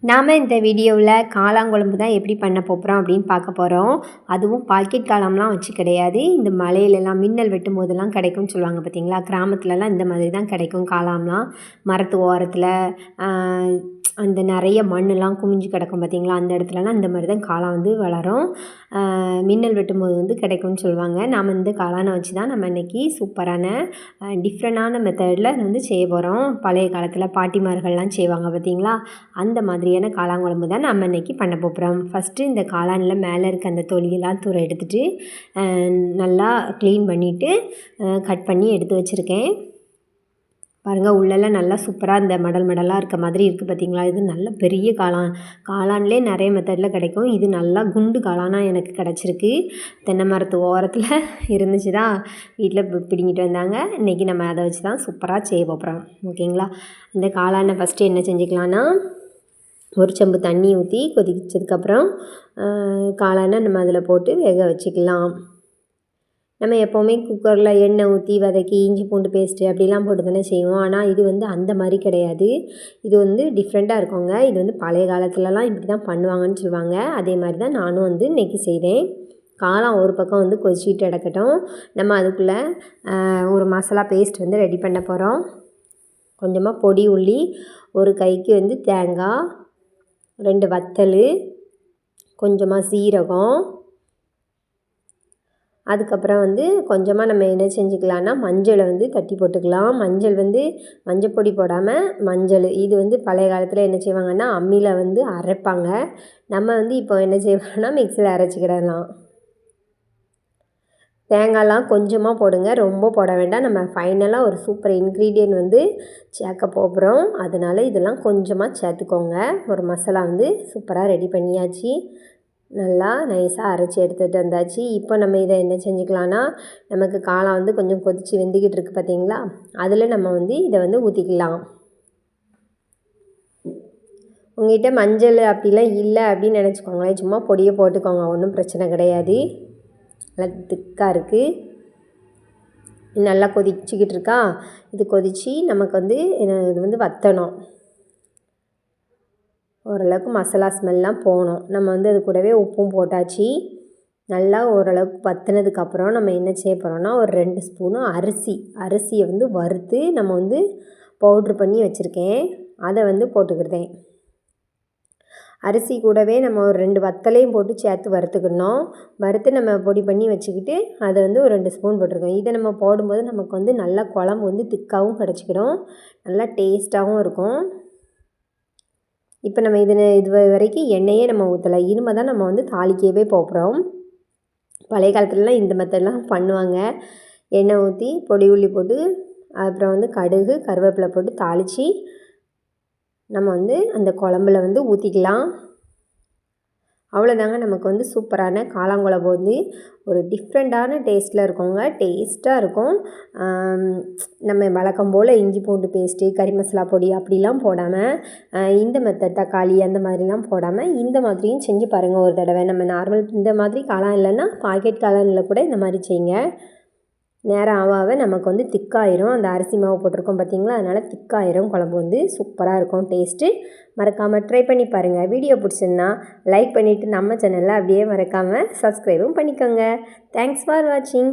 நாம் இந்த வீடியோவில் காளாங்குழம்பு தான் எப்படி பண்ண போகிறோம் அப்படின்னு பார்க்க போகிறோம். அதுவும் பாக்கெட் காளான்லாம் வச்சு கிடையாது. இந்த மலையிலலாம் மின்னல் வெட்டும் போதெல்லாம் கிடைக்கும்னு சொல்லுவாங்க பார்த்தீங்களா, கிராமத்துலலாம் இந்த மாதிரி தான் கிடைக்கும் காளான்லாம். மரத்து ஓரத்தில் அந்த நிறைய மண்ணெலாம் குமிஞ்சு கிடக்கும் பார்த்தீங்களா, அந்த இடத்துலலாம் இந்த மாதிரி தான் காளான் வந்து வளரும். மின்னல் வெட்டும்போது வந்து கிடைக்கும்னு சொல்லுவாங்க. நாம் இந்த காளானை வச்சு தான் நம்ம இன்றைக்கி சூப்பரான டிஃப்ரெண்டான மெத்தடில் வந்து செய்ய போகிறோம். பழைய காலத்தில் பாட்டிமார்கள்லாம் செய்வாங்க பார்த்தீங்களா, அந்த மாதிரியான காளாங்குழம்பு தான் நம்ம இன்றைக்கி பண்ண போகிறோம். ஃபஸ்ட்டு இந்த காளானில் மேலே இருக்க அந்த தொலியெல்லாம் தூர எடுத்துகிட்டு நல்லா க்ளீன் பண்ணிவிட்டு கட் பண்ணி எடுத்து வச்சுருக்கேன். பாருங்கள், உள்ளெல்லாம் நல்லா சூப்பராக இந்த மடலாக இருக்க மாதிரி இருக்குது பார்த்தீங்களா. இது நல்ல பெரிய காளான்லேயே நிறைய மெத்தடில் கிடைக்கும். இது நல்லா குண்டு காளானாக எனக்கு கிடச்சிருக்கு. தென்னை மரத்து ஓரத்தில் இருந்துச்சு தான், வீட்டில் பிடிங்கிட்டு வந்தாங்க. இன்றைக்கி நம்ம அதை வச்சு தான் சூப்பராக செய்ய போகிறோம். ஓகேங்களா. இந்த காளானை ஃபஸ்ட்டு என்ன செஞ்சுக்கலான்னா, ஒரு செம்பு தண்ணி ஊற்றி கொதிச்சதுக்கப்புறம் காளானை நம்ம அதில் போட்டு வேக வச்சுக்கலாம். நம்ம எப்போவுமே குக்கரில் எண்ணெய் ஊற்றி வதக்கி இஞ்சி பூண்டு பேஸ்ட்டு அப்படிலாம் போட்டு தானே செய்வோம். ஆனால் இது வந்து அந்த மாதிரி கிடையாது. இது வந்து டிஃப்ரெண்ட்டாக இருக்குங்க. இது வந்து பழைய காலத்துலலாம் இப்படி தான் பண்ணுவாங்கன்னு சொல்லுவாங்க. அதே மாதிரி தான் நானும் வந்து இன்றைக்கி செய்தேன். காளான் ஒரு பக்கம் வந்து கொதிச்சிட்டு கிடக்கட்டும். நம்ம அதுக்குள்ளே ஒரு மசாலா பேஸ்ட் வந்து ரெடி பண்ண போகிறோம். கொஞ்சமாக பொடி உள்ளி, ஒரு கைக்கு வந்து தேங்காய், 2 வத்தல், கொஞ்சமாக சீரகம், அதுக்கப்புறம் வந்து கொஞ்சமாக நம்ம என்ன செஞ்சுக்கலான்னா, மஞ்சளை வந்து தட்டி போட்டுக்கலாம். மஞ்சள் வந்து மஞ்சப்பொடி போடாமல் மஞ்சள். இது வந்து பழைய காலத்தில் என்ன செய்வாங்கன்னா, அம்மியில் வந்து அரைப்பாங்க. நம்ம வந்து இப்போ என்ன செய்வோம்னா, மிக்சியில் அரைச்சிக்கிடலாம். தேங்காய்லாம் கொஞ்சமாக போடுங்க, ரொம்ப போட வேண்டாம். நம்ம ஃபைனலாக ஒரு சூப்பர் இன்க்ரீடியன்ட் வந்து சேர்க்க போகிறோம். அதனால் இதெல்லாம் கொஞ்சமாக சேர்த்துக்கோங்க. ஒரு மசாலா வந்து சூப்பராக ரெடி பண்ணியாச்சு. நல்லா நைஸாக அரைச்சி எடுத்துகிட்டு வந்தாச்சு. இப்போ நம்ம இதை என்ன செஞ்சுக்கலான்னா, நமக்கு காளான் வந்து கொஞ்சம் கொதித்து வெந்துக்கிட்டு இருக்குது பார்த்தீங்களா, அதில் நம்ம வந்து இதை வந்து ஊற்றிக்கலாம். உங்கள்கிட்ட மஞ்சள் அப்படிலாம் இல்லை அப்படின்னு நினச்சிக்கோங்களேன், சும்மா பொடியை போட்டுக்கோங்க, ஒன்றும் பிரச்சனை கிடையாது. நல்லா திக்காக இருக்குது, நல்லா கொதிச்சிக்கிட்டு இருக்கா. இது கொதித்து நமக்கு வந்து இது வந்து வற்றணும். ஓரளவுக்கு மசாலா ஸ்மெல்லாம் போகணும். நம்ம வந்து அது கூடவே உப்பும் போட்டாச்சு. நல்லா ஓரளவுக்கு வற்றினதுக்கப்புறம் நம்ம என்ன செய்ய போகிறோம்னா, ஒரு 2 ஸ்பூனு அரிசியை வந்து வறுத்து நம்ம வந்து பவுட்ரு பண்ணி வச்சுருக்கேன். அதை வந்து போட்டுக்கிட்டேன். அரிசி கூடவே நம்ம ஒரு 2 வத்தலையும் போட்டு சேர்த்து வறுத்துக்கணும். வறுத்து நம்ம பொடி பண்ணி வச்சுக்கிட்டு அதை வந்து ஒரு 2 ஸ்பூன் போட்டிருக்கோம். இதை நம்ம போடும்போது நமக்கு வந்து நல்லா குழம்பு வந்து திக்காகவும் கிடச்சிக்கிடும், நல்லா டேஸ்ட்டாகவும் இருக்கும். இப்போ நம்ம இது வரைக்கும் எண்ணெயே நம்ம ஊற்றலை. இனிமே தான் நம்ம வந்து தாளிக்கவே போகிறோம். பழைய காலத்துலலாம் இந்த மெத்தட்லாம் பண்ணுவாங்க. எண்ணெய் ஊற்றி பொடி உள்ளி போட்டு, அப்புறம் வந்து கடுகு கருவேப்பிலை போட்டு தாளித்து நம்ம வந்து அந்த குழம்புல வந்து ஊற்றிக்கலாம். அவ்வளோதாங்க, நமக்கு வந்து சூப்பரான காளாங்குழம்பு வந்து ஒரு டிஃப்ரெண்ட்டான டேஸ்ட்டில் இருக்குங்க. டேஸ்ட்டாக இருக்கும். நம்ம வழக்கம் போல் இஞ்சி பூண்டு பேஸ்ட்டு, கறி மசாலா பொடி அப்படிலாம் போடாமல், இந்த மெத்தட் தக்காளி அந்த மாதிரிலாம் போடாமல் இந்த மாதிரியும் செஞ்சு பாருங்கள் ஒரு தடவை. நம்ம நார்மல் இந்த மாதிரி காளான் இல்லைன்னா பாக்கெட் காளானில் கூட இந்த மாதிரி செய்யுங்க. நேரம் ஆக நமக்கு வந்து திக்காயிரும். அந்த அரிசி மாவு போட்டிருக்கோம் பார்த்தீங்களா, அதனால் திக்காயிரும். குழம்பு வந்து சூப்பராக இருக்கும் டேஸ்ட்டு. மறக்காமல் ட்ரை பண்ணி பாருங்கள். வீடியோ பிடிச்சிருந்தா லைக் பண்ணிவிட்டு நம்ம சேனலில் அப்படியே மறக்காமல் சப்ஸ்கிரைபும் பண்ணிக்கோங்க. தேங்க்ஸ் ஃபார் வாட்சிங்.